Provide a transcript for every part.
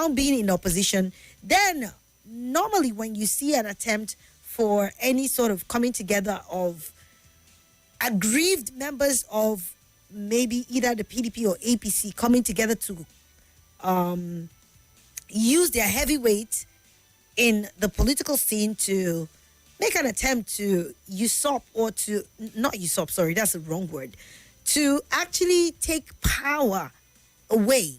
now being in opposition, then normally when you see an attempt for any sort of coming together of aggrieved members of maybe either the PDP or APC coming together to use their heavyweight in the political scene to make an attempt to usurp or to, not usurp, sorry, that's the wrong word, to actually take power away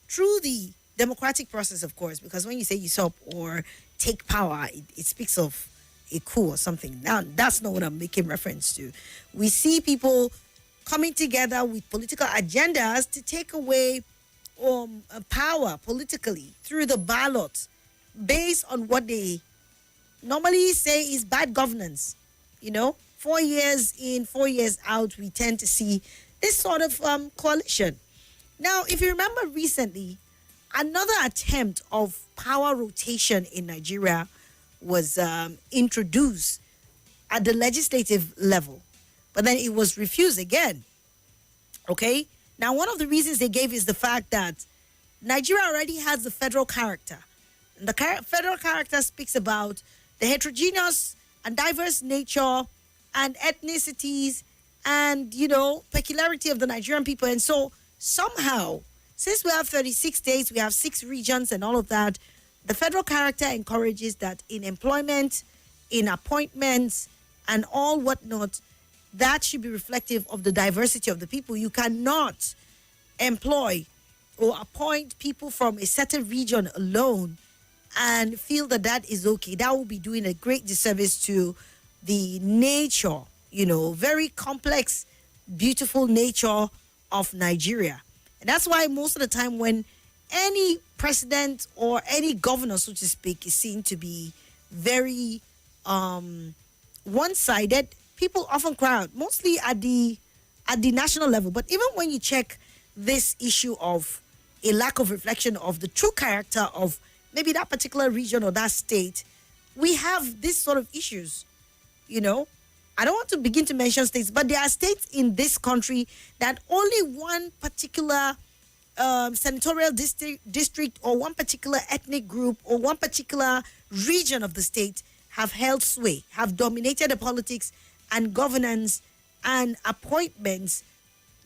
through the democratic process, of course, because when you say usurp or take power, it speaks of a coup or something. Now, that's not what I'm making reference to. We see people coming together with political agendas to take away power politically through the ballot based on what they normally say is bad governance. 4 years in, 4 years out, we tend to see this sort of coalition. Now, if you remember recently, another attempt of power rotation in Nigeria was introduced at the legislative level, but then it was refused again. Okay? Now, one of the reasons they gave is the fact that Nigeria already has the federal character. And the federal character speaks about the heterogeneous and diverse nature and ethnicities and, peculiarity of the Nigerian people. And so somehow, since we have 36 states, we have 6 regions and all of that, the federal character encourages that in employment, in appointments, and all whatnot, that should be reflective of the diversity of the people. You cannot employ or appoint people from a certain region alone and feel that that is okay. That will be doing a great disservice to the nature, very complex, beautiful nature of Nigeria. And that's why most of the time when any president or any governor, so to speak, is seen to be very one-sided, people often cry out, mostly at the national level. But even when you check this issue of a lack of reflection of the true character of maybe that particular region or that state, we have this sort of issues, I don't want to begin to mention states, but there are states in this country that only one particular senatorial district or one particular ethnic group or one particular region of the state have held sway, have dominated the politics and governance and appointments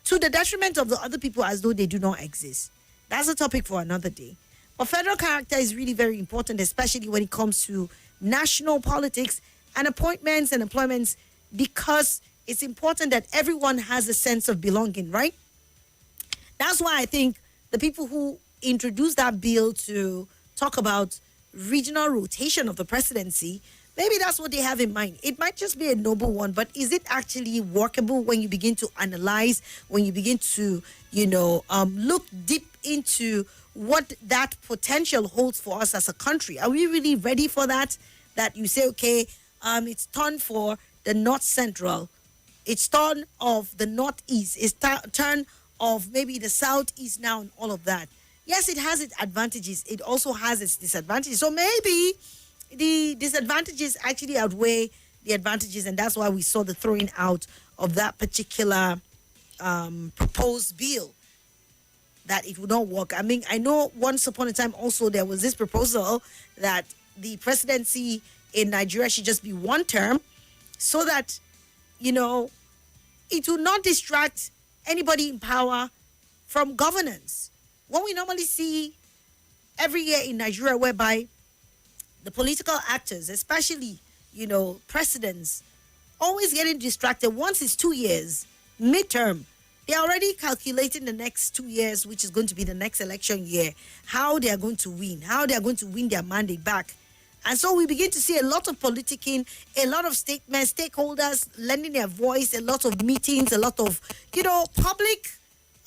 to the detriment of the other people as though they do not exist. That's a topic for another day. But federal character is really very important, especially when it comes to national politics and appointments and employments, because it's important that everyone has a sense of belonging, right? That's why I think the people who introduced that bill to talk about regional rotation of the presidency, maybe that's what they have in mind. It might just be a noble one, but is it actually workable when you begin to analyze, when you begin to, look deep into what that potential holds for us as a country? Are we really ready for that? That you say, okay, it's turn for the North Central, it's turn of the Northeast, it's turn of maybe the Southeast now and all of that. Yes, it has its advantages. It also has its disadvantages. So maybe the disadvantages actually outweigh the advantages, and that's why we saw the throwing out of that particular proposed bill, that it would not work. I mean, I know once upon a time also there was this proposal that the presidency in Nigeria should just be one term so that, it will not distract anybody in power from governance. What we normally see every year in Nigeria, whereby the political actors, especially, presidents, always getting distracted. Once it's 2 years, midterm, they're already calculating the next 2 years, which is going to be the next election year, how they are going to win, how they are going to win their mandate back. And so we begin to see a lot of politicking, a lot of statements, stakeholders lending their voice, a lot of meetings, a lot of, public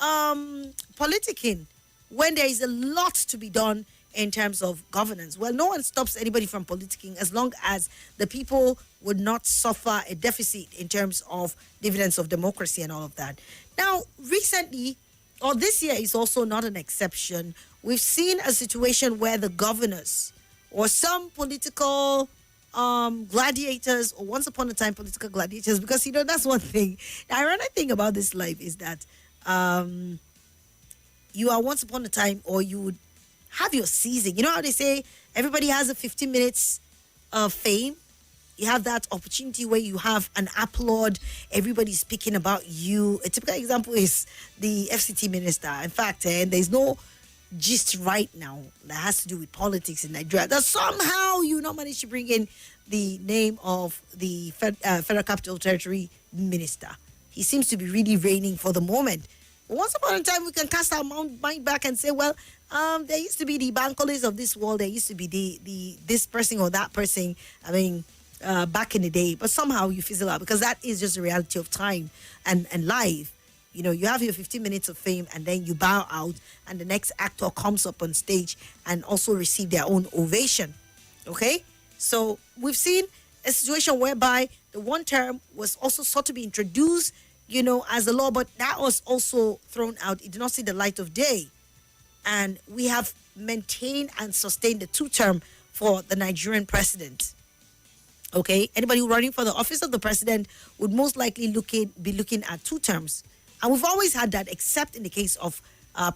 politicking, when there is a lot to be done in terms of governance. Well, no one stops anybody from politicking as long as the people would not suffer a deficit in terms of dividends of democracy and all of that. Now, recently, or this year is also not an exception, we've seen a situation where the governors or some political gladiators, or once upon a time political gladiators, because, that's one thing. The ironic thing about this life is that you are once upon a time, or you would have your season. You know how they say everybody has a 15 minutes of fame? You have that opportunity where you have an applaud, everybody's speaking about you. A typical example is the FCT minister. In fact, there's no gist right now that has to do with politics in Nigeria that somehow you not manage to bring in the name of the Federal Capital Territory minister. He seems to be really reigning for the moment. But once upon a time, we can cast our mind back and say, well, there used to be the Bankoles of this world. There used to be the this person or that person. I mean, back in the day, but somehow you fizzle out because that is just the reality of time and life. You know, you have your 15 minutes of fame and then you bow out and the next actor comes up on stage and also receive their own ovation. Okay? So we've seen a situation whereby the one term was also sought to be introduced, you know, as a law, but that was also thrown out. It did not see the light of day. And we have maintained and sustained the two term for the Nigerian president. Okay, anybody running for the office of the president would most likely be looking at two terms. And we've always had that, except in the case of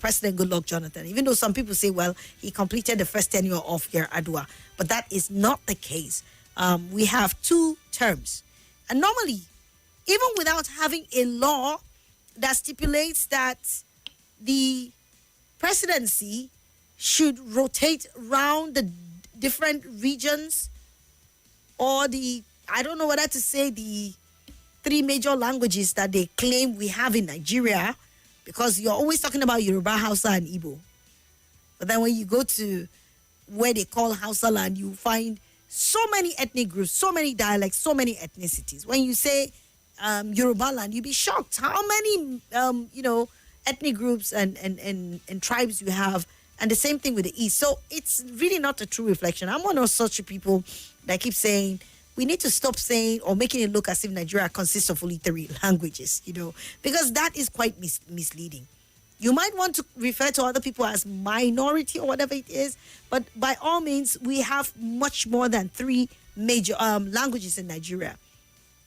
President Goodluck Jonathan, even though some people say, well, he completed the first tenure of Yar'Adua. But that is not the case. We have two terms. And normally, even without having a law that stipulates that the presidency should rotate around the different regions, or I don't know whether to say the three major languages that they claim we have in Nigeria, because you're always talking about Yoruba, Hausa, and Igbo. But then when you go to where they call Hausa land, you find so many ethnic groups, so many dialects, so many ethnicities. When you say Yoruba land, you'd be shocked how many, ethnic groups and tribes you have. And the same thing with the East. So it's really not a true reflection. I'm one of such people that keep saying we need to stop saying or making it look as if Nigeria consists of only three languages, because that is quite misleading. You might want to refer to other people as minority or whatever it is, but by all means, we have much more than three major languages in Nigeria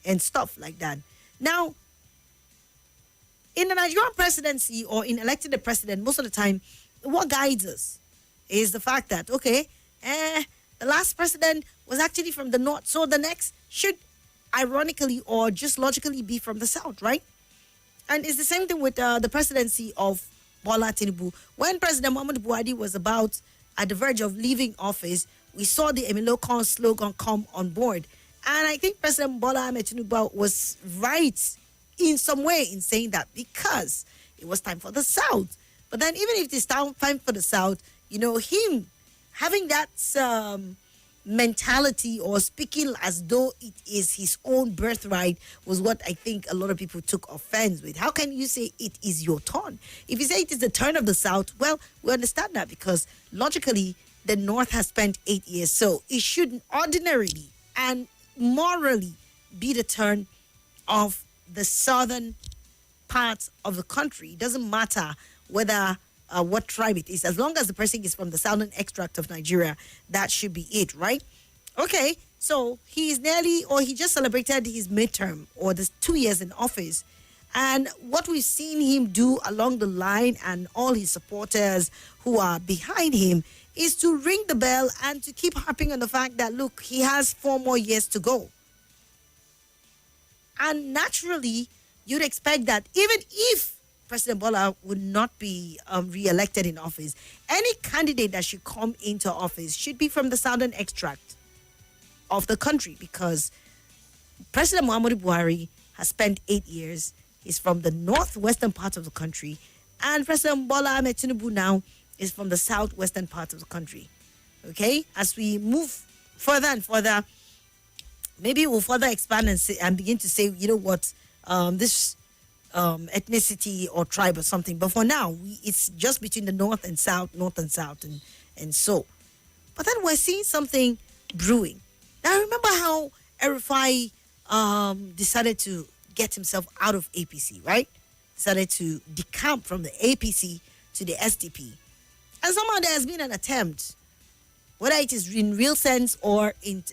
and stuff like that. Now, in the Nigerian presidency or in electing the president, most of the time, what guides us is the fact that, the last president was actually from the north, so the next should ironically or just logically be from the south, right? And it's the same thing with the presidency of Bola Tinubu. When President Muhammadu Buhari was about at the verge of leaving office, we saw the Emilio Khan slogan come on board. And I think President Bola Ahmed Tinubu was right in some way in saying that, because it was time for the South. But then even if it's time for the South, him having that mentality or speaking as though it is his own birthright was what I think a lot of people took offense with. How can you say it is your turn? If you say it is the turn of the South, well, we understand that because logically the North has spent 8 years. So it should ordinarily and morally be the turn of the southern part of the country. It doesn't matter whether what tribe it is. As long as the person is from the southern extract of Nigeria, that should be it, right? Okay, so he just celebrated his midterm or the 2 years in office. And what we've seen him do along the line and all his supporters who are behind him is to ring the bell and to keep harping on the fact that, look, he has 4 more years to go. And naturally, you'd expect that even if President Bola would not be re-elected in office, any candidate that should come into office should be from the southern extract of the country, because President Muhammadu Buhari has spent 8 years. He's from the northwestern part of the country, and President Bola Ahmed Tinubu now is from the southwestern part of the country. Okay? As we move further and further, maybe we'll further expand and begin to say, this ethnicity or tribe or something. But for now, it's just between the north and south, and so. But then we're seeing something brewing. Now, remember how El-Rufai decided to get himself out of APC, right? Decided to decamp from the APC to the SDP. And somehow there has been an attempt, whether it is in real sense or in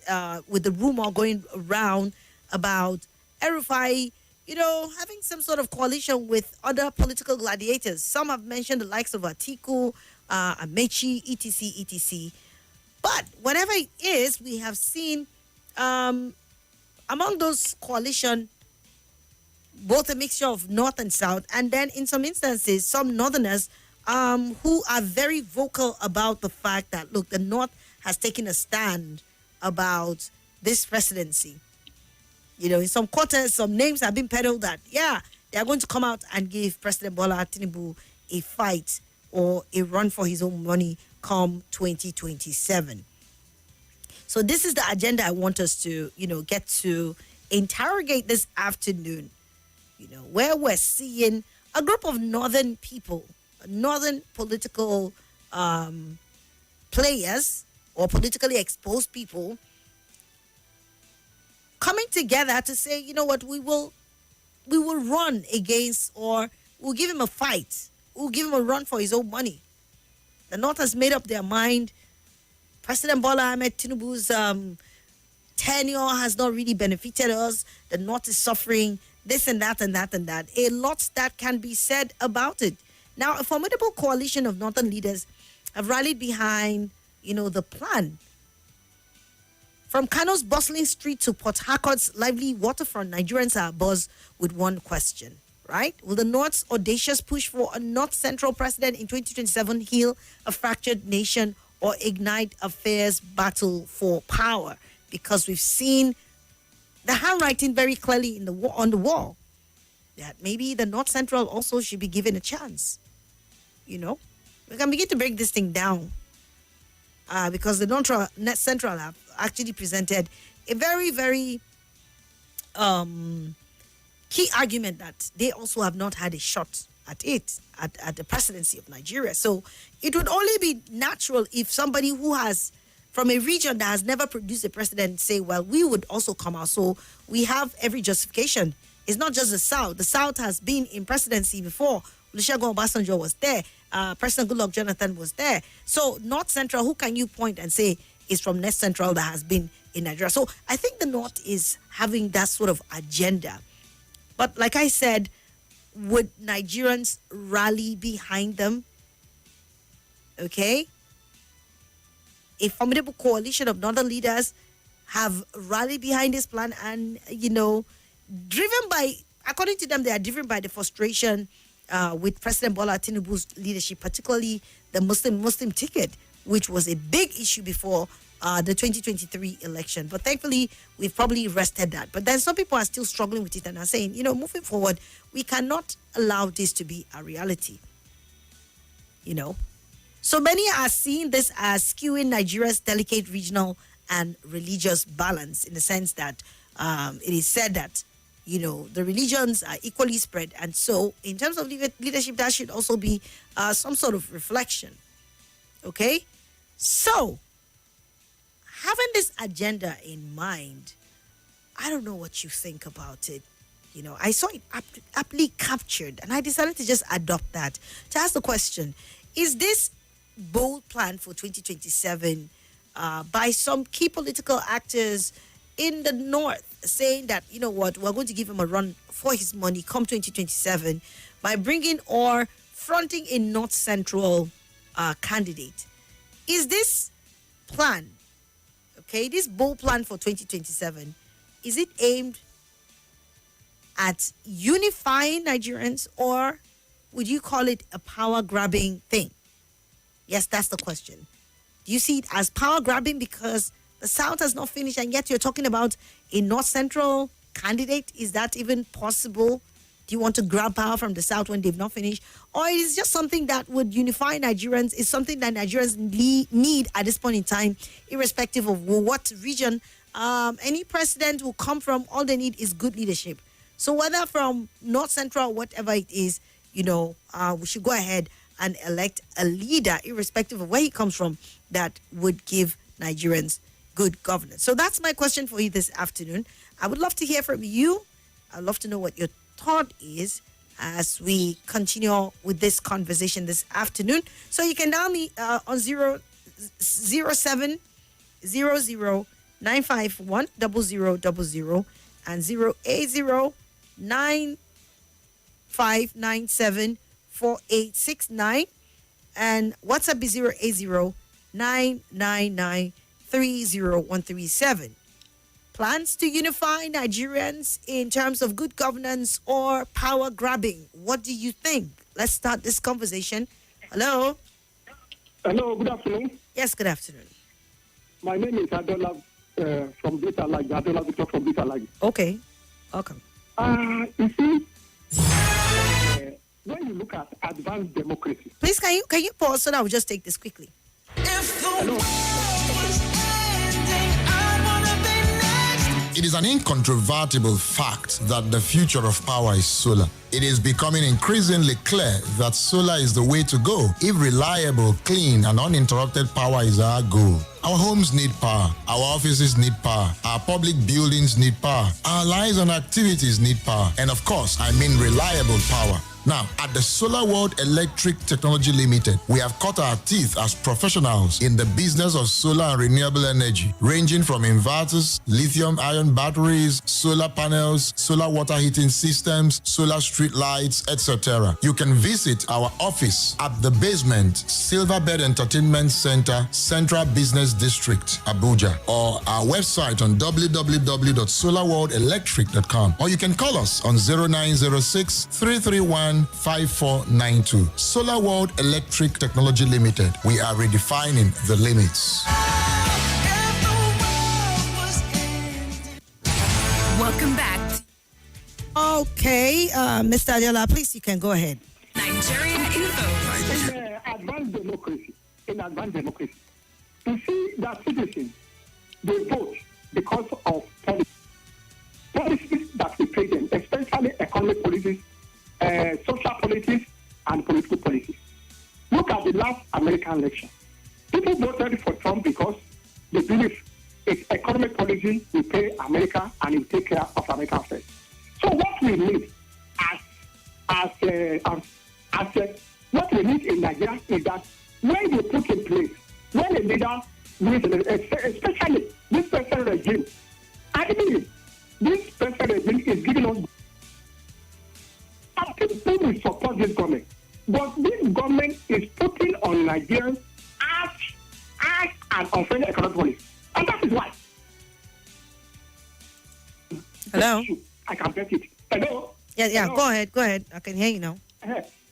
with the rumor going around about El-Rufai, having some sort of coalition with other political gladiators. Some have mentioned the likes of Atiku, Amechi, etc., etc. But whatever it is, we have seen among those coalition, both a mixture of North and South, and then in some instances, some Northerners who are very vocal about the fact that, look, the North has taken a stand about this presidency. You know, in some quarters, some names have been peddled that, yeah, they are going to come out and give President Bola Tinubu a fight or a run for his own money come 2027. So this is the agenda I want us to, get to interrogate this afternoon, where we're seeing a group of northern people, northern political players or politically exposed people coming together to say, you know what, we will run against, or we'll give him a fight. We'll give him a run for his own money. The North has made up their mind. President Bola Ahmed Tinubu's tenure has not really benefited us. The North is suffering this and that and that and that. A lot that can be said about it. Now, a formidable coalition of Northern leaders have rallied behind, the plan. From Kano's bustling street to Port Harcourt's lively waterfront, Nigerians are abuzz with one question, right? Will the North's audacious push for a North Central president in 2027 heal a fractured nation or ignite a fierce battle for power? Because we've seen the handwriting very clearly on the wall that maybe the North Central also should be given a chance. We can begin to break this thing down because the North Central have actually presented a very, very key argument that they also have not had a shot at it, at the presidency of Nigeria. So it would only be natural if somebody who has, from a region that has never produced a president, say, well, we would also come out. So we have every justification. It's not just the South. The South has been in presidency before. Olusegun Obasanjo was there. President Goodluck Jonathan was there. So North Central, who can you point and say is from North Central that has been in Nigeria? So I think the North is having that sort of agenda. But like I said, would Nigerians rally behind them? Okay? A formidable coalition of northern leaders have rallied behind this plan and, driven by, according to them, they are driven by the frustration with President Bola Tinubu's leadership, particularly the Muslim ticket, which was a big issue before the 2023 election. But thankfully, we've probably rested that. But then some people are still struggling with it and are saying, moving forward, we cannot allow this to be a reality. So many are seeing this as skewing Nigeria's delicate regional and religious balance, in the sense that it is said that, the religions are equally spread. And so in terms of leadership, that should also be some sort of reflection. Okay? So, having this agenda in mind, I don't know what you think about it. I saw it aptly captured, and I decided to just adopt that to ask the question, is this bold plan for 2027 by some key political actors in the North saying that, we're going to give him a run for his money come 2027 by bringing or fronting a North Central candidate? Is this plan, this bold plan for 2027, is it aimed at unifying Nigerians, or would you call it a power-grabbing thing? Yes, that's the question. Do you see it as power-grabbing because the South has not finished, and yet you're talking about a North Central candidate? Is that even possible? Do you want to grab power from the South when they've not finished? Or is it just something that would unify Nigerians? Is something that Nigerians need at this point in time, irrespective of what region any president will come from? All they need is good leadership. So whether from North Central, whatever it is, we should go ahead and elect a leader, irrespective of where he comes from, that would give Nigerians good governance. So that's my question for you this afternoon. I would love to hear from you. I'd love to know what your thought is as we continue with this conversation this afternoon. So you can dial me on 0700 951 0000 and 080 9597 4869. And WhatsApp is 080-999-30137. Plans to unify Nigerians in terms of good governance or power grabbing? What do you think? Let's start this conversation. Hello? Hello, good afternoon. Yes, good afternoon. My name is Adola from Beta Lag. Adola Victor from Beta Lag. Okay, welcome. You see, when you look at advanced democracy... Please, can you pause so that I will just take this quickly? Hello. It is an incontrovertible fact that the future of power is solar. It is becoming increasingly clear that solar is the way to go if reliable, clean, and uninterrupted power is our goal. Our homes need power. Our offices need power. Our public buildings need power. Our lives and activities need power. And of course, I mean reliable power. Now, at the Solar World Electric Technology Limited, we have cut our teeth as professionals in the business of solar and renewable energy, ranging from inverters, lithium-ion batteries, solar panels, solar water heating systems, solar street lights, etc. You can visit our office at the basement, Silverbed Entertainment Center, Central Business District, Abuja, or our website on www.solarworldelectric.com, or you can call us on 0906 331 5492. Solar World Electric Technology Limited. We are redefining the limits. Welcome back. Okay, Mr. Adiola, please, you can go ahead. Nigeria Info. In advanced democracy, you see that citizens, they vote because of policies that we pay them, especially economic policies, social policies, and political policies. Look at the last American election. People voted for Trump because they believe its economic policy will pay America and it will take care of America first. So what we need what we need in Nigeria is that when you put in place, when a leader wins, especially this present regime, I believe this present regime is giving us. Some people will support this government, but this government is putting on Nigerians as an unfriendly economic policy, and that is why. Hello? I can bet it. Hello? Yeah, Hello? Go ahead. I can hear you now.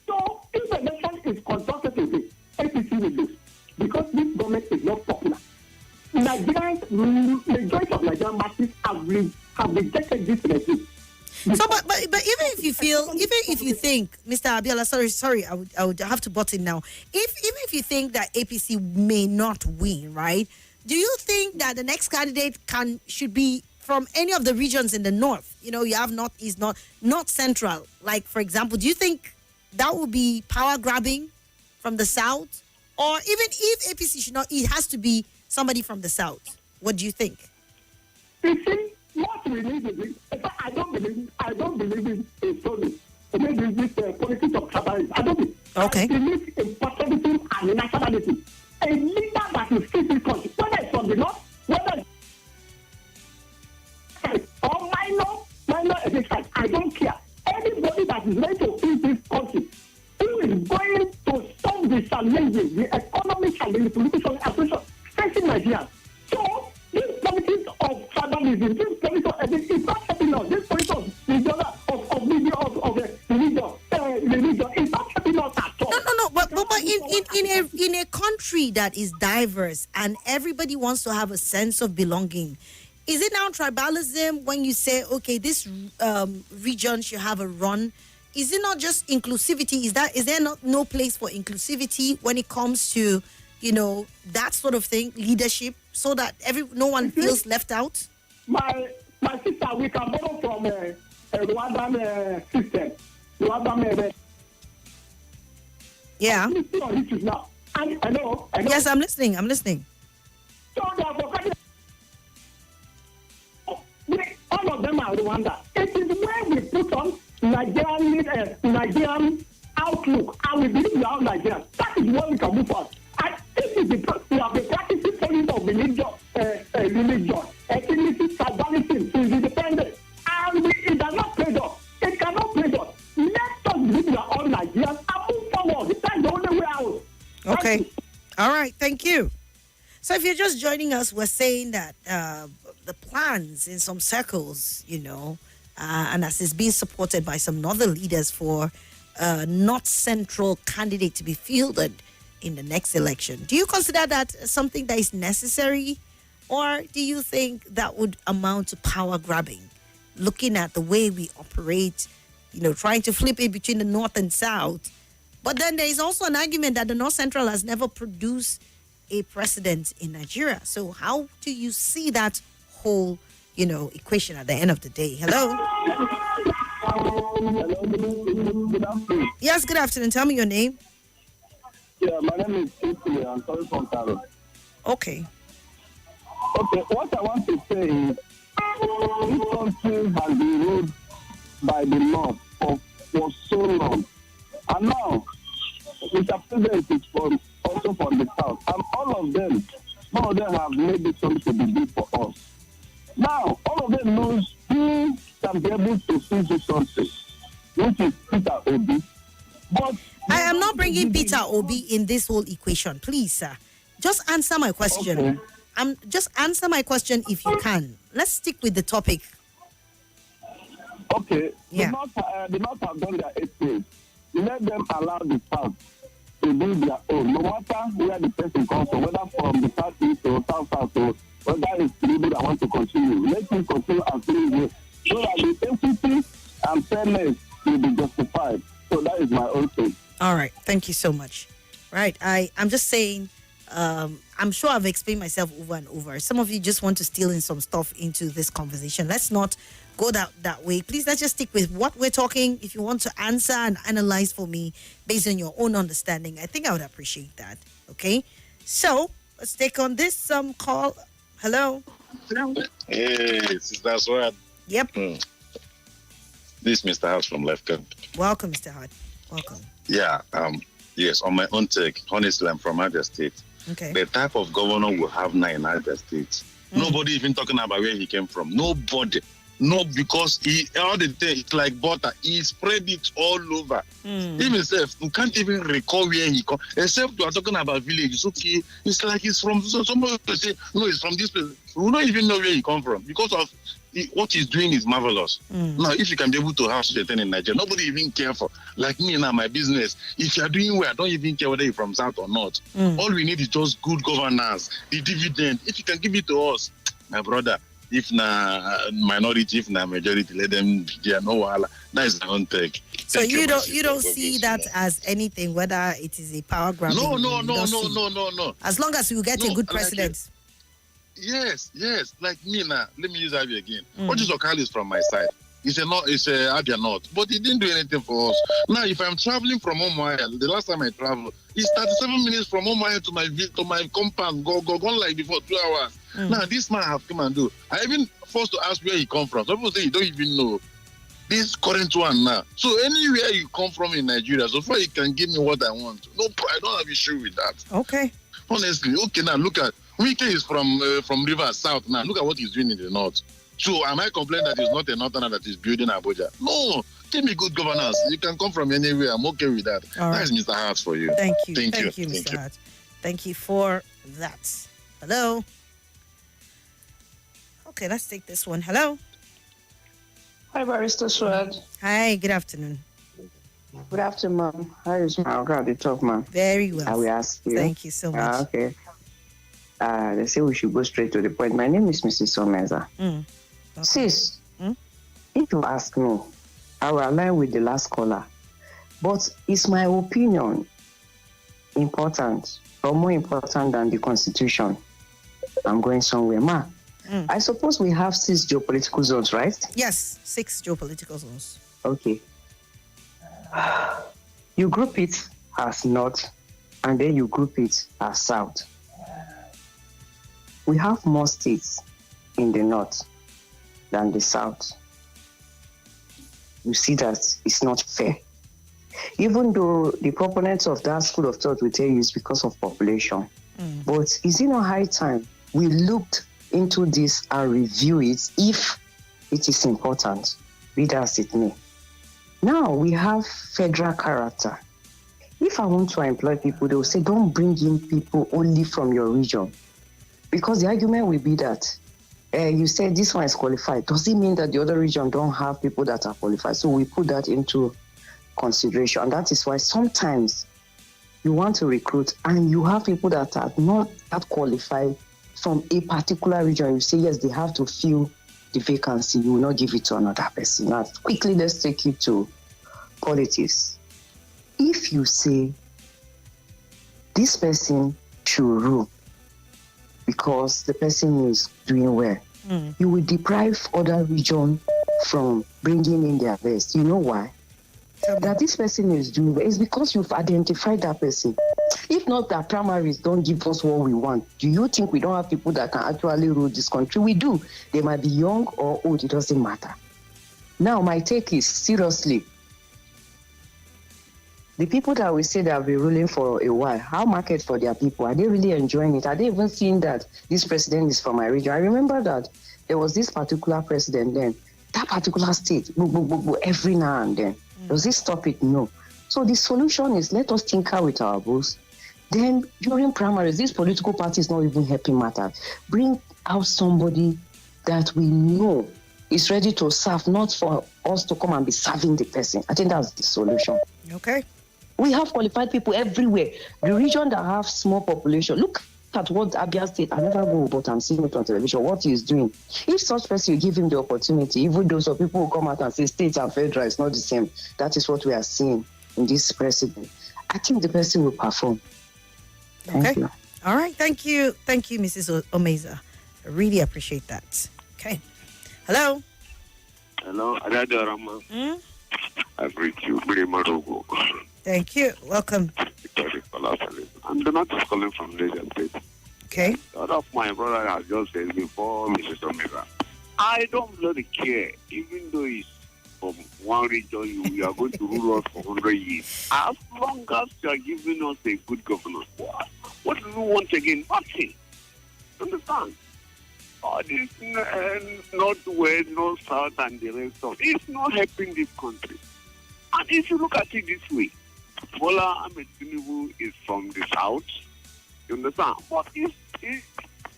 So, if the election is conducted today, APC will lose because this government is not popular. Nigerians, majority of Nigerian masses have rejected this regime. So, but even if you think, Mr. Abiola, sorry, I would have to butt in now. Even if you think that APC may not win, right? Do you think that the next candidate should be from any of the regions in the north? You know, you have northeast, not central. Like, for example, do you think that would be power grabbing from the south? Or even if APC should not, it has to be somebody from the south. What do you think? You see, what we need is, I don't believe in solely. Maybe this politics of tribalism. I don't believe. Okay. I believe in patriotism and nationalism. A leader that will fit this country, whether it's from the north, whether or minor edition, I don't care. Anybody that is ready to fit this country, who is going to solve the challenges, the economic challenges, the political challenges facing Nigeria. So, this politics of tribalism, this politics of is not helping us. This politics of religion is not helping us at all. No. But in a country that is diverse and everybody wants to have a sense of belonging, is it now tribalism when you say, okay, this region should have a run? Is it not just inclusivity? Is there no place for inclusivity when it comes to, you know, that sort of thing, leadership, so that no one feels left out? My sister, we can borrow from a Rwandan system. Rwandan. Yeah. Now. And, hello? Yes, I'm listening. So all of them are Rwanda. It is where we put on Nigerian outlook, and we believe we are Nigerians. That is where we can move on. And this is we have been practicing policy of religion, ethnicity, tribalism, since independence. And it does not play us. It cannot play us. Let us believe we are all Nigerians and move forward. That's the only way out. if you're just joining us, we're saying that the plans in some circles, and as is being supported by some northern leaders for North Central candidate to be fielded in the next election. Do you consider that something that is necessary, or do you think that would amount to power grabbing? Looking at the way we operate, trying to flip it between the North and South. But then there is also an argument that the North Central has never produced a president in Nigeria. So how do you see that whole, equation at the end of the day? Hello? Hello, good afternoon. Yes, good afternoon. Tell me your name. Yeah, my name is Kingsley. I'm calling from Kano. Okay. Okay, what I want to say is this country has been ruled by the North for so long. And now, Mr. President is also from the South. And all of them have made this country to be big for us. Now, all of them knows who can be able to seize this country, which is Peter Obi. But I am not bringing Peter Obi in this whole equation, please, sir. Just answer my question. Okay. Just answer my question if you can. Let's stick with the topic. Okay. Yeah. The North have done their 8 years. Let them allow the South to do their own. No matter where the person comes from, whether from the Southeast or South, or whether it's people that want to continue. Let him continue as he so that the equity and fairness will be justified. So that is my own thing. All right. Thank you so much. Right. I'm just saying, I'm sure I've explained myself over and over. Some of you just want to steal in some stuff into this conversation. Let's not go that way. Please, let's just stick with what we're talking. If you want to answer and analyze for me based on your own understanding, I think I would appreciate that. Okay? So, let's take on this call. Hello? Hey, Sister Swat. Yep. This is Mr. House from Left Camp. Welcome, Mr. Hart. Welcome. Yeah, yes, on my own take, honestly, I'm from Abia State. Okay. The type of governor we have now in Abia State, nobody even talking about where he came from. Nobody. No, because all the thing, it's like butter. He spread it all over. Even himself, you can't even recall where he come. Except we are talking about village. Okay, it's like he's from. So somebody will say, no, he's from this place. We don't even know where he come from because of what he's doing is marvelous. Now, if you can be able to have such a thing in Nigeria, nobody even care for. Like me now, my business. If you are doing well, I don't even care whether you're from South or not. All we need is just good governance, the dividend. If you can give it to us, my brother. If na minority, if na majority, let them be no wahala. That is my own take. So you don't see that as anything, whether it is a power grab. No. As long as you get a good president. Yes. Like me now, let me use Abia again. What is Okali is from my side. It's a Abia North, but he didn't do anything for us. Now, if I'm traveling from Umuahia, the last time I traveled, it's 37 minutes from Umuahia to my compound. Go like before 2 hours. Now, this man have come and do. I even forced to ask where he come from. Some people say you don't even know. This current one now. So anywhere you come from in Nigeria, so far you can give me what I want. No, I don't have issue with that. Okay. Honestly, okay. Now look at Wike is from Rivers South. Now look at what he's doing in the north. So am I complaining that he's not a northerner that is building Abuja? No. Give me good governance. You can come from anywhere. I'm okay with that. All right. That is Mr. Hart for you. Thank you. Thank you, Mr. Hart. Thank you for that. Hello. Okay, let's take this one. Hello. Hi, Barrister Swat. Hi, good afternoon. Good afternoon, ma'am. How is my God, the top man? Very well. I will ask you. Thank you so much. Okay. They say we should go straight to the point. My name is Mrs. Someza. Okay. Sis, if you ask me, I will align with the last caller. But is my opinion important or more important than the Constitution? I'm going somewhere, ma. I suppose we have 6 geopolitical zones, right? Yes, 6 geopolitical zones. Okay. You group it as North, and then you group it as South. We have more states in the North than the South. You see that it's not fair. Even though the proponents of that school of thought will tell you it's because of population. But is it not high time we looked into this and review it if it is important, be that as it may. Now we have federal character. If I want to employ people, they will say, don't bring in people only from your region. Because the argument will be that you said this one is qualified. Does it mean that the other region don't have people that are qualified? So we put that into consideration. And that is why sometimes you want to recruit and you have people that are not that qualified from a particular region. You say, yes, they have to fill the vacancy. You will not give it to another person. Now, quickly, let's take it to politics. If you say this person should rule because the person is doing well, you will deprive other regions from bringing in their best. You know why? That this person is doing well is because you've identified that person. If not, that primaries don't give us what we want. Do you think we don't have people that can actually rule this country? We do. They might be young or old, it doesn't matter. Now, my take is, seriously, the people that we say that have been ruling for a while, how market for their people? Are they really enjoying it? Are they even seeing that this president is from my region? I remember that there was this particular president then, that particular state, every now and then. Does this stop it? No. So the solution is, let us tinker with our rules. Then during primaries, this political party is not even helping matters. Bring out somebody that we know is ready to serve, not for us to come and be serving the person. I think that's the solution. Okay. We have qualified people everywhere. The region that have small population, look at what Abia State, I never go, but I'm seeing it on television, what he is doing. If such person, you give him the opportunity, even though some people will come out and say state and federal is not the same, that is what we are seeing in this president. I think the person will perform. Thank you. All right. Thank you. Thank you, Mrs. Omeza. I really appreciate that. Okay. Hello. Hello, Adadorama. I greet you. Thank you. Welcome. I'm not calling from Niger State. Okay. One of my brother has just said before, Mrs. Omega, I don't really care, even though it's from one region, you are going to rule us for 100 years. As long as you are giving us a good governance, what do we want again? Nothing. Understand? All this northwest, north, south, and the rest of it, it's not helping this country. And if you look at it this way, Bola Ahmed Tinubu is from the south, you understand? But it's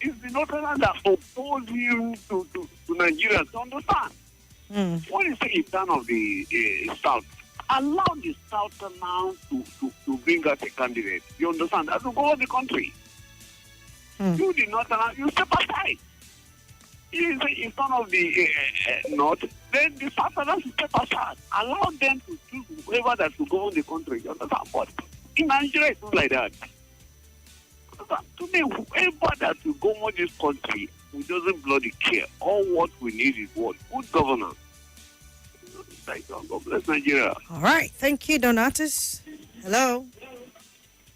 the northern that oppose him to Nigeria, you understand? What is the intern of the south? Allow the southerners to bring us a candidate, you understand? That will go on the country. You the northern, you step aside. If in front of the north, then the southerners step aside. Allow them to choose whoever that will go on the country. You understand? But in Nigeria, it's not like that. Today, whoever that will go on this country, we doesn't bloody care. All what we need is what? Good governance. Thank you. God bless Nigeria. All right. Thank you, Donatus. Hello.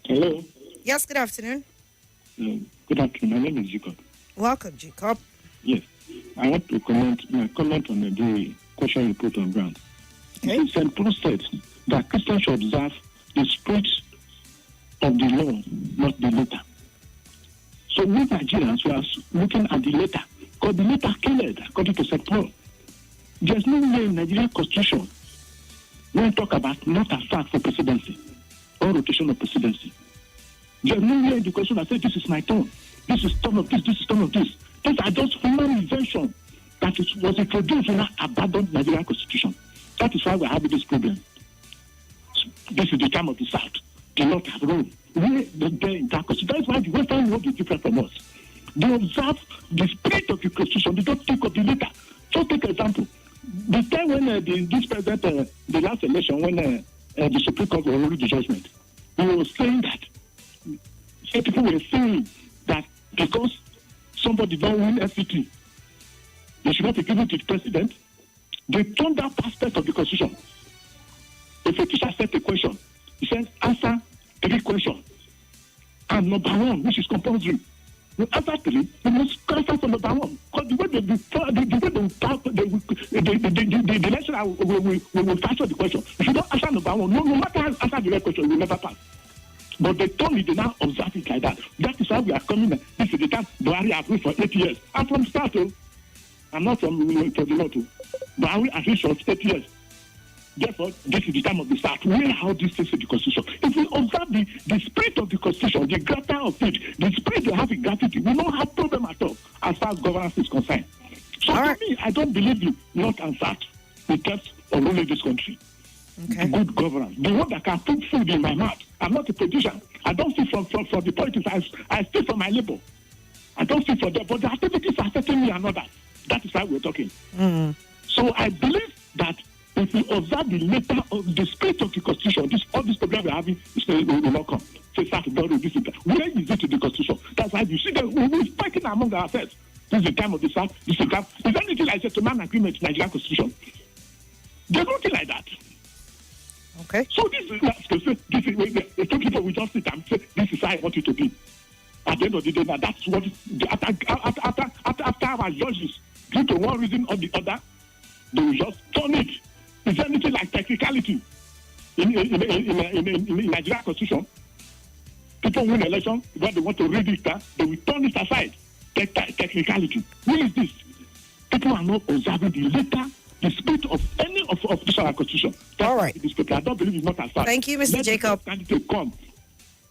Hello. Yes, good afternoon. Good afternoon. My name is Jacob. Welcome, Jacob. Yes. I want to comment on the question you put on ground. Okay. St. Paul said that Christians should observe the spirit of the law, not the letter. So we Nigerians, we are looking at the letter, because the letter killed, according to St. Paul. There's no way in Nigerian constitution when we talk about not a fact for presidency or rotation of presidency. There's no way in the constitution that says this is my turn, this is turn of this is turn of this. These are just human invention that was introduced in our abandoned Nigerian constitution. That is why we're having this problem. This is the time of the South. The North have ruled. We in that constitution. That's why the Western world is different from us. They observe the spirit of the constitution. They don't think of the letter. Just take an example. The time when this president, the last election, when the Supreme Court will rule the judgment, he was saying that people were saying that because somebody don't win FCT, they should not be given to the president. They turned that aspect of the constitution. If a teacher set a question, he says, answer 3 questions. And number 1, which is compulsory. You answer 3, you must answer for number 1. Because the way the lecturer will answer the question. If you don't answer number 1, no matter how you answer the right question, you will never pass. But they told me they now observe it like that. That is why we are coming. This is the time Buhari has ruled for 8 years. I'm from Start. I'm not from the North. Buhari has ruled for 8 years. Therefore, this is the time of the Start. Where how this is in the Constitution. If we observe the spirit of the Constitution, the character of it, the spirit they have in gratitude, we don't have problem. as governance is concerned. So All to right. me, I don't believe in North and South in terms of ruling this country. Okay. Good governance. The one that can put food in my mouth. I'm not a politician. I don't steal from the politics. I steal from my labor. I don't steal from them. But the activities are affecting me and others. That is why we're talking. So I believe that if we observe the letter of the spirit of the Constitution, all this problem we're having will not come. Say, start to borrow this. Where is it in the Constitution? That's why you see that we're fighting among ourselves. This is the time of the South. This is the time. Is anything like a gentleman agreement in the Nigerian Constitution? There's nothing like that. Okay. So this is the two people will just sit and say, this is how I want it to be. At the end of the day, now that's what after our judges, due to one reason or the other, they will just turn it. Is there anything like technicality in Nigerian Constitution? People win election, when they want to read it, they will turn it aside. Technicality. What is this? People are not observing the letter, the spirit of any of this Constitution. That's all right. This paper. I don't believe it's not as far. Thank you, Mr. Jacob. Candidate come.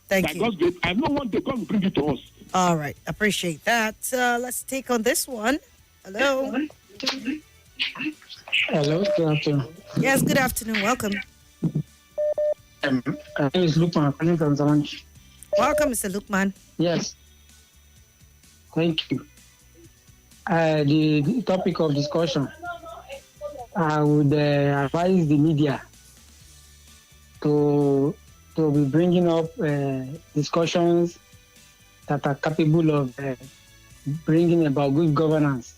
Thank you. I know what they come to bring it to us. All right. Appreciate that. Let's take on this one. Hello. Hello, good afternoon. Yes, good afternoon. Welcome. My name is Lukman, calling from Zamanch. Welcome, Mr. Lukman. Yes. Thank you. The topic of discussion, I would advise the media to be bringing up discussions that are capable of bringing about good governance.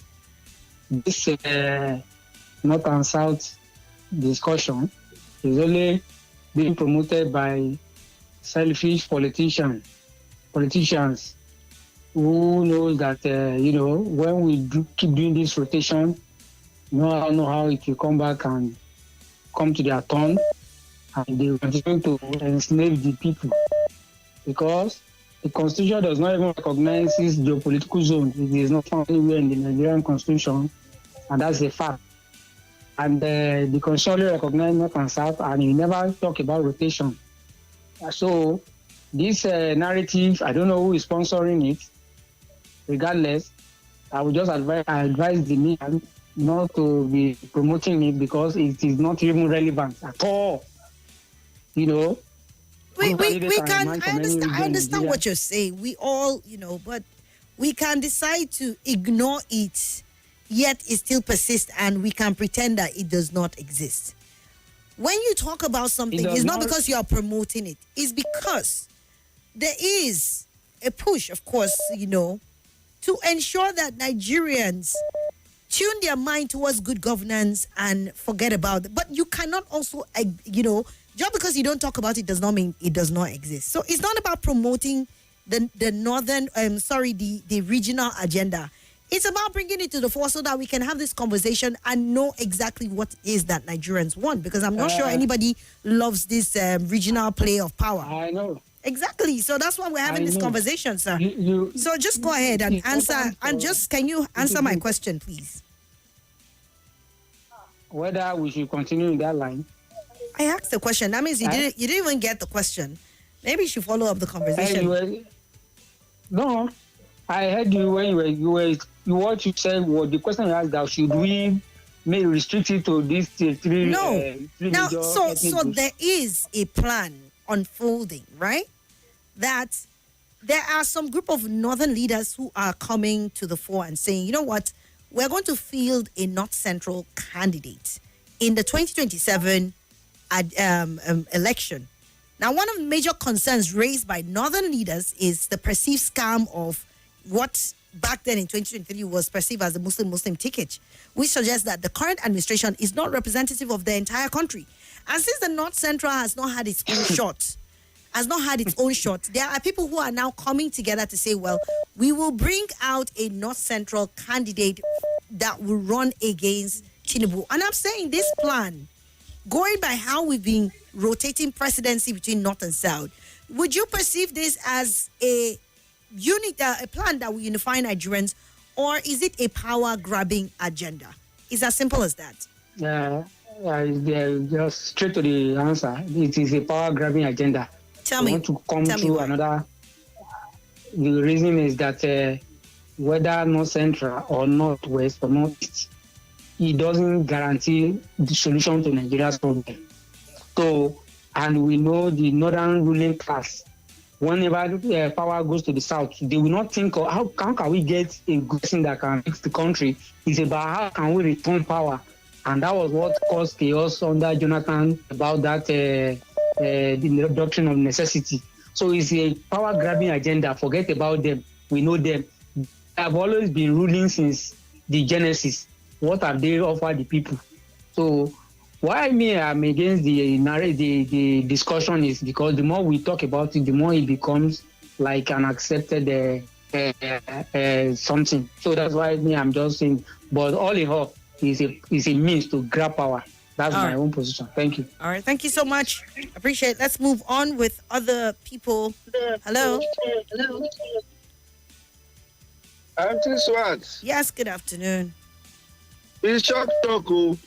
This North and South discussion is only being promoted by selfish politicians who knows that when we keep doing this rotation, know how it will come back and come to their turn, and they will continue to enslave the people, because the Constitution does not even recognize this geopolitical zone. It is not found anywhere in the Nigerian Constitution, and that's a fact. And the Constitution only recognizes North and South, and you never talk about rotation. So this narrative, I don't know who is sponsoring it. Regardless, I would just advise the media not to be promoting it, because it is not even relevant at all. We can. I understand what you're saying. We all, but we can decide to ignore it, yet it still persists, and we can pretend that it does not exist. When you talk about something, it's not because you are promoting it. It's because there is a push, of course, to ensure that Nigerians tune their mind towards good governance and forget about it. But you cannot also, just because you don't talk about it does not mean it does not exist. So it's not about promoting the regional agenda. It's about bringing it to the fore so that we can have this conversation and know exactly what it is that Nigerians want, because I'm not sure anybody loves this regional play of power. I know. Exactly. So that's why we're having this conversation, sir. So just go ahead and answer. And can you answer my question, please? Whether we should continue in that line. I asked the question. That means you didn't even get the question. Maybe you should follow up the conversation. No, I heard you when what you said was the question you asked, that should we may restrict it to these three? No. Now, so groups? there is a plan unfolding, right? That there are some group of northern leaders who are coming to the fore and saying, you know what, we're going to field a North Central candidate in the 2027 election. Now, one of the major concerns raised by northern leaders is the perceived scam of what back then in 2023 was perceived as the Muslim ticket, which suggests that the current administration is not representative of the entire country. And since the North Central has not had its own shot, there are people who are now coming together to say, well, we will bring out a North Central candidate that will run against Tinubu. And I'm saying this plan, going by how we've been rotating presidency between North and South, would you perceive this as a plan that will unify Nigerians, or is it a power-grabbing agenda? It's as simple as that. Just straight to the answer. It is a power-grabbing agenda. Tell me. Want to come Tell to me another. The reason is that whether North Central or Northwest or Northeast, it doesn't guarantee the solution to Nigeria's problem. So, and we know the northern ruling class, whenever power goes to the south, they will not think of how can we get a good thing that can fix the country. It's about how can we return power. And that was what caused chaos under Jonathan about that the doctrine of necessity. So it's a power grabbing agenda. Forget about them. We know them. They have always been ruling since the Genesis. What have they offered the people? So why I'm against the discussion is because the more we talk about it, the more it becomes like an accepted something. So that's why I'm just saying. But all in all, is a means to grab power. That's my own position. Thank you. All right. Thank you so much. Appreciate it. Let's move on with other people. Hello. Auntie Swat. Yes, good afternoon. It's Chuck Choco.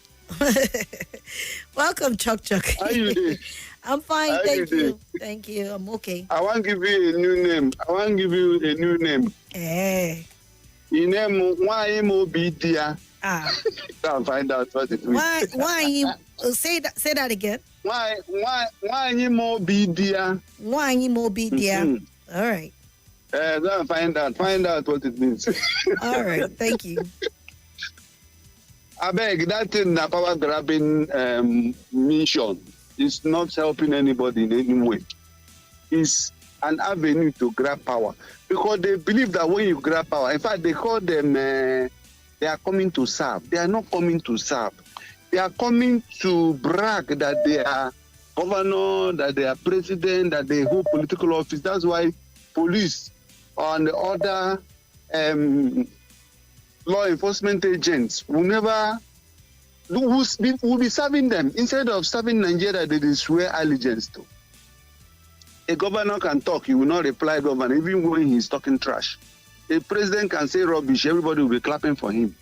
Welcome, Chuck. How you doing? I'm fine, thank you. Thank you. I'm okay. I want to give you a new name. Hey. Your name, why Mobidia? I'll find out what it means. Why you say that again? Why Mobidia? Why Mobidia? All right. Find out what it means. All right, thank you. I beg, that thing, the power grabbing mission is not helping anybody in any way. It's an avenue to grab power because they believe that when you grab power, in fact, they call them, they are coming to serve. They are not coming to serve. They are coming to brag that they are governor, that they are president, that they hold political office. That's why police and the other law enforcement agents will be serving them. Instead of serving Nigeria, they swear allegiance to. A governor can talk, he will not reply governor, even when he's talking trash. A president can say rubbish, everybody will be clapping for him.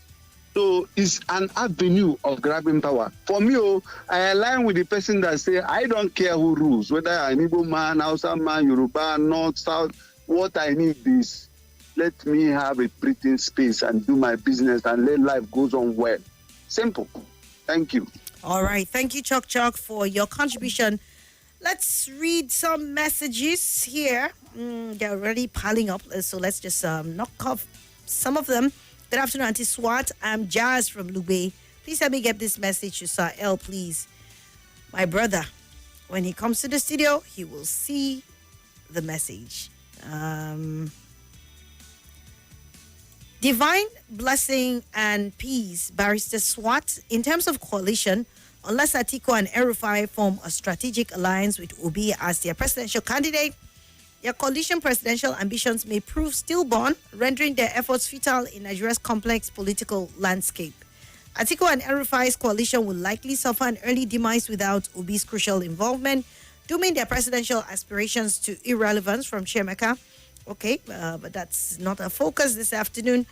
So it's an avenue of grabbing power. For me, I align with the person that say, I don't care who rules, whether I'm an Igbo man, Hausa man, Yoruba, North, South. What I need is, let me have a breathing space and do my business and let life goes on well. Simple. Thank you. All right. Thank you, Chuck, for your contribution. Let's read some messages here. They're already piling up, so let's just knock off some of them. Good afternoon, Auntie Swat. I'm Jazz from Lube. Please help me get this message to Sir L, please. My brother, when he comes to the studio, he will see the message. Divine blessing and peace, Barrister Swat. In terms of coalition, unless Atiku and El-Rufai form a strategic alliance with Obi as their presidential candidate, their coalition presidential ambitions may prove stillborn, rendering their efforts futile in Nigeria's complex political landscape. Atiku and El-Rufai's coalition will likely suffer an early demise without Obi's crucial involvement, dooming their presidential aspirations to irrelevance from Chemeka. Okay, but that's not a focus this afternoon.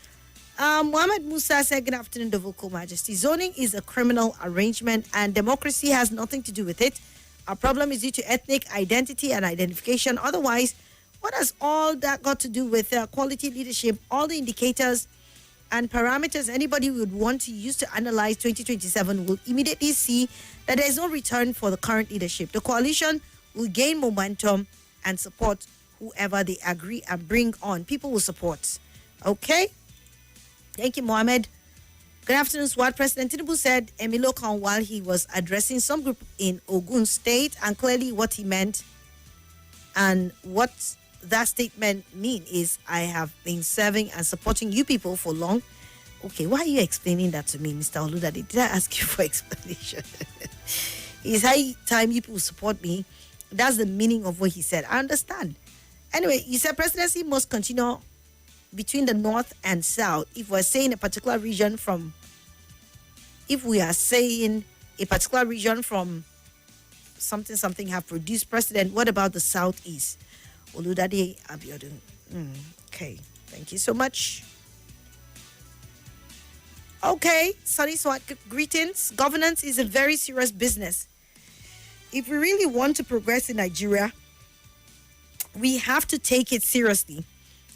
Mohammed Musa said, good afternoon, the Vocal Majesty. Zoning is a criminal arrangement and democracy has nothing to do with it. Our problem is due to ethnic identity and identification. Otherwise, what has all that got to do with quality leadership? All the indicators and parameters anybody would want to use to analyze 2027 will immediately see that there is no return for the current leadership. The coalition will gain momentum and support whoever they agree and bring on. People will support. Okay? Thank you, Mohammed. Good afternoon, SWAT. President Tinubu said Emilio Khan while he was addressing some group in Ogun State, and clearly what he meant and what that statement mean is, I have been serving and supporting you people for long. Okay, why are you explaining that to me, Mr. Oludade? Did I ask you for explanation? It's high time you people support me. That's the meaning of what he said. I understand. Anyway, he said presidency must continue between the north and south. If we're saying a particular region from something have produced president, what about the southeast? Oludade Abiodun. Okay, thank you so much. Okay, Sunny Swat, greetings. Governance is a very serious business. If we really want to progress in Nigeria, we have to take it seriously.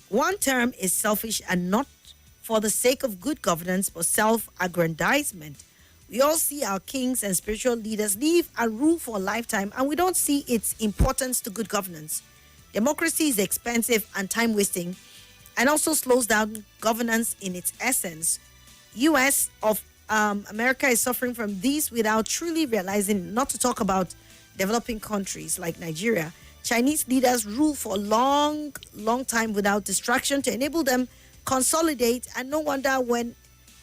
One term is selfish and not for the sake of good governance but self-aggrandizement. We all see our kings and spiritual leaders live and rule for a lifetime, and we don't see its importance to good governance. Democracy is expensive and time-wasting, and also slows down governance in its essence. U.S. of America is suffering from these without truly realizing, not to talk about developing countries like Nigeria. Chinese leaders rule for a long time without distraction to enable them consolidate, and no wonder when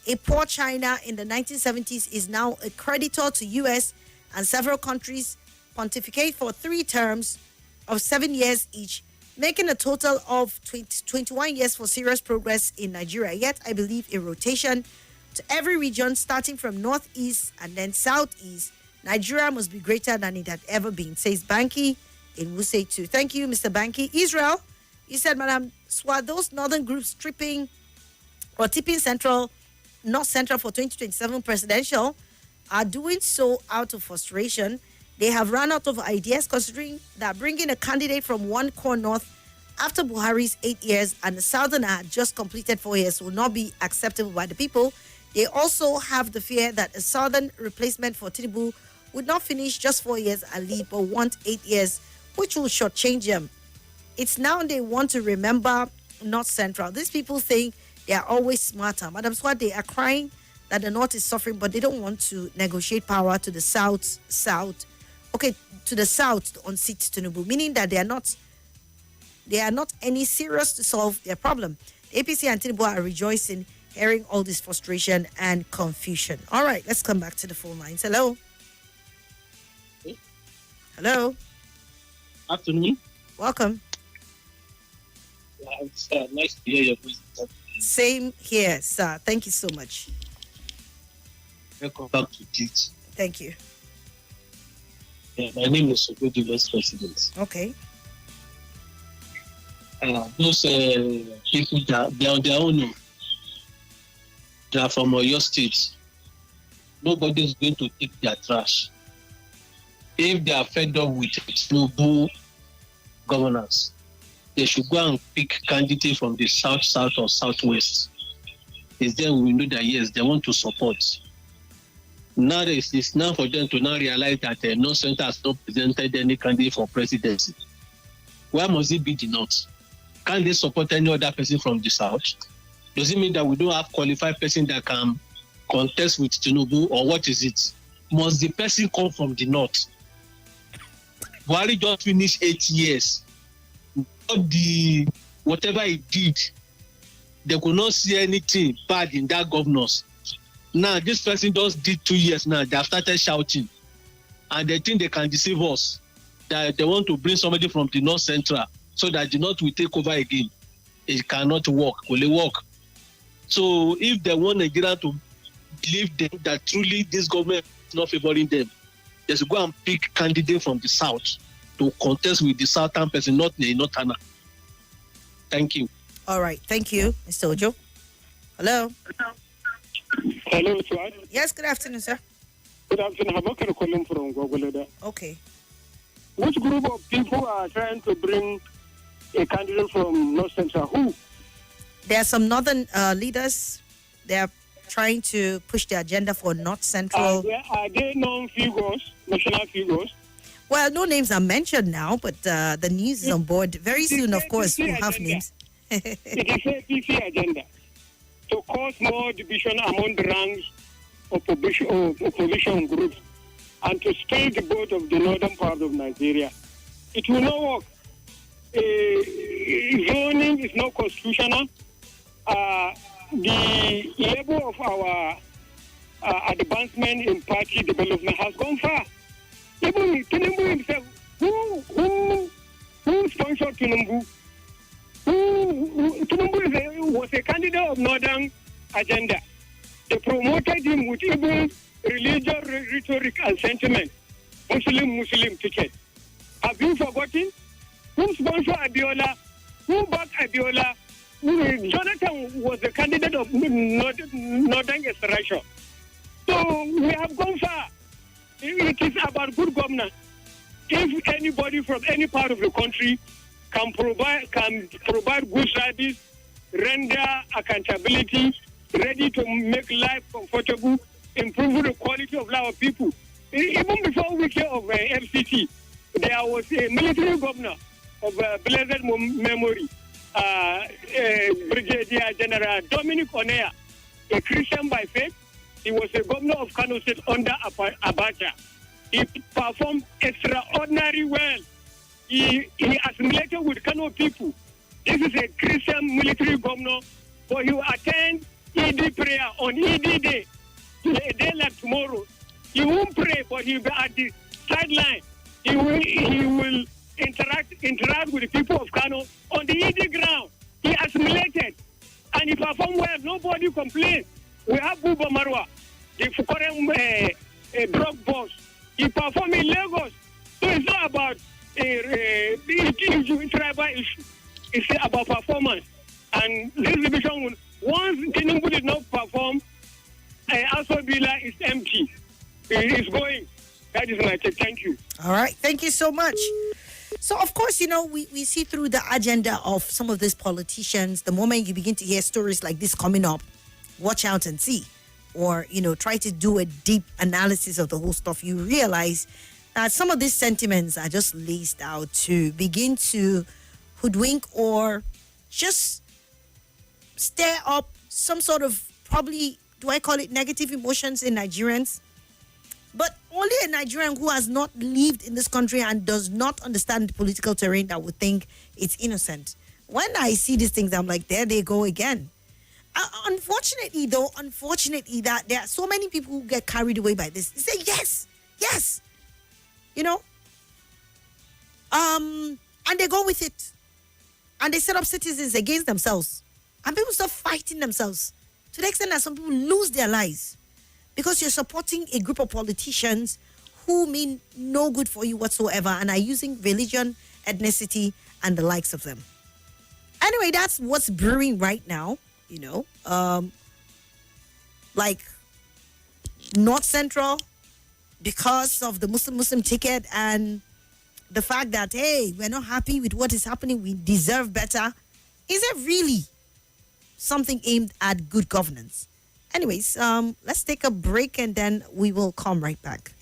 a poor China in the 1970s is now a creditor to U.S. and several countries pontificate for 3 terms of 7 years each, making a total of 21 years for serious progress in Nigeria. Yet, I believe a rotation to every region, starting from northeast and then southeast, Nigeria must be greater than it had ever been, says Banki in Wuse 2. Thank you, Mr. Banki. Israel, you said, Madam Swat, those northern groups tipping North Central for 2027 presidential are doing so out of frustration. They have run out of ideas, considering that bringing a candidate from one core north after Buhari's 8 years and the southern had just completed 4 years will not be acceptable by the people. They also have the fear that a southern replacement for Tinubu would not finish just 4 years and leave, but want 8 years, which will shortchange them. It's now they want to remember North Central. These people think they are always smarter. Madam Swat, they are crying that the North is suffering, but they don't want to negotiate power to the south. To the south on seat Tinubu, meaning that they are not any serious to solve their problem. The APC and Tinubu are rejoicing, hearing all this frustration and confusion. All right, let's come back to the phone lines. Hello. Hello. Afternoon. Welcome. It's nice to hear your voice. Same here, sir. Thank you so much. Welcome back to Teach. Thank you. Yeah, my name is Ogodi, Vice President. Okay. Those people that they are on their own. They are from your state. Nobody is going to take their trash. If they are fed up with global governance, they should go and pick candidates from the south or southwest. It's then we know that yes, they want to support. Now it's now for them to now realize that the North Center has not presented any candidate for presidency. Why must it be the North? Can't they support any other person from the South? Does it mean that we don't have qualified person that can contest with Tinubu, or what is it? Must the person come from the North? Buhari just finished 8 years. Whatever he did, they could not see anything bad in that governance. Now, this person just did 2 years now. They have started shouting. And they think they can deceive us. That they want to bring somebody from the North Central so that the North will take over again. It cannot work. Will it work? So if they want Nigeria to believe them that truly this government is not favoring them, they should go and pick candidate from the South to contest with the Southern person, not the Northerner. Thank you. All right. Thank you, Mr. Ojo. Hello. Hello, Swat. Yes, good afternoon, sir. Good afternoon. I'm calling from Gogoleda. Okay. Which group of people are trying to bring a candidate from North Central? Who? There are some northern leaders. They are trying to push the agenda for North Central. Are they known figures, national figures? Well, no names are mentioned now, but the news is on board. Very soon, of course, we'll have names. It is a PC agenda to cause more division among the ranks of opposition groups and to stir the boat of the northern part of Nigeria. It will not work. Zoning is not constitutional. The level of our advancement in party development has gone far. Even Tinubu himself, who sponsored Tinubu? Tinubu was a candidate of Northern agenda. They promoted him with even religious rhetoric and sentiment. Muslim ticket. Have you forgotten? Who sponsored Abiola? Who backed Abiola? Jonathan was the candidate of Northern extraction. So we have gone far. It is about good governance. If anybody from any part of the country can provide good service, render accountability, ready to make life comfortable, improve the quality of life of people. Even before we came of FCT, there was a military governor of blessed memory, Brigadier General Dominic Onea, a Christian by faith. He was a governor of Kano State under Abacha. He performed extraordinarily well. He assimilated with Kano people. This is a Christian military governor, but he will attend ED prayer on ED day, a day like tomorrow. He won't pray, but he will be at the sideline. He will interact with the people of Kano on the ED ground. He assimilated, and he performed well. Nobody complained. We have Buba Marwa, the Fukorem drug boss. He performed in Lagos. So it's not about tribal issue. It's about performance. And this division, once Tinubu did not perform, also Bila is empty. It's going. That is my take. Thank you. All right. Thank you so much. So, of course, we see through the agenda of some of these politicians, the moment you begin to hear stories like this coming up, watch out and see. Or, try to do a deep analysis of the whole stuff. You realize that some of these sentiments are just laced out to begin to hoodwink or just stir up some sort of, probably, do I call it negative emotions in Nigerians? But only a Nigerian who has not lived in this country and does not understand the political terrain that would think it's innocent. When I see these things, I'm like, there they go again. Unfortunately, that there are so many people who get carried away by this. They say, yes. And they go with it. And they set up citizens against themselves. And people start fighting themselves to the extent that some people lose their lives because you're supporting a group of politicians who mean no good for you whatsoever and are using religion, ethnicity, and the likes of them. Anyway, that's what's brewing right now, like North Central, because of the Muslim ticket and the fact that, hey, we're not happy with what is happening, we deserve better. Is it really something aimed at good governance? Anyways, let's take a break and then we will come right back.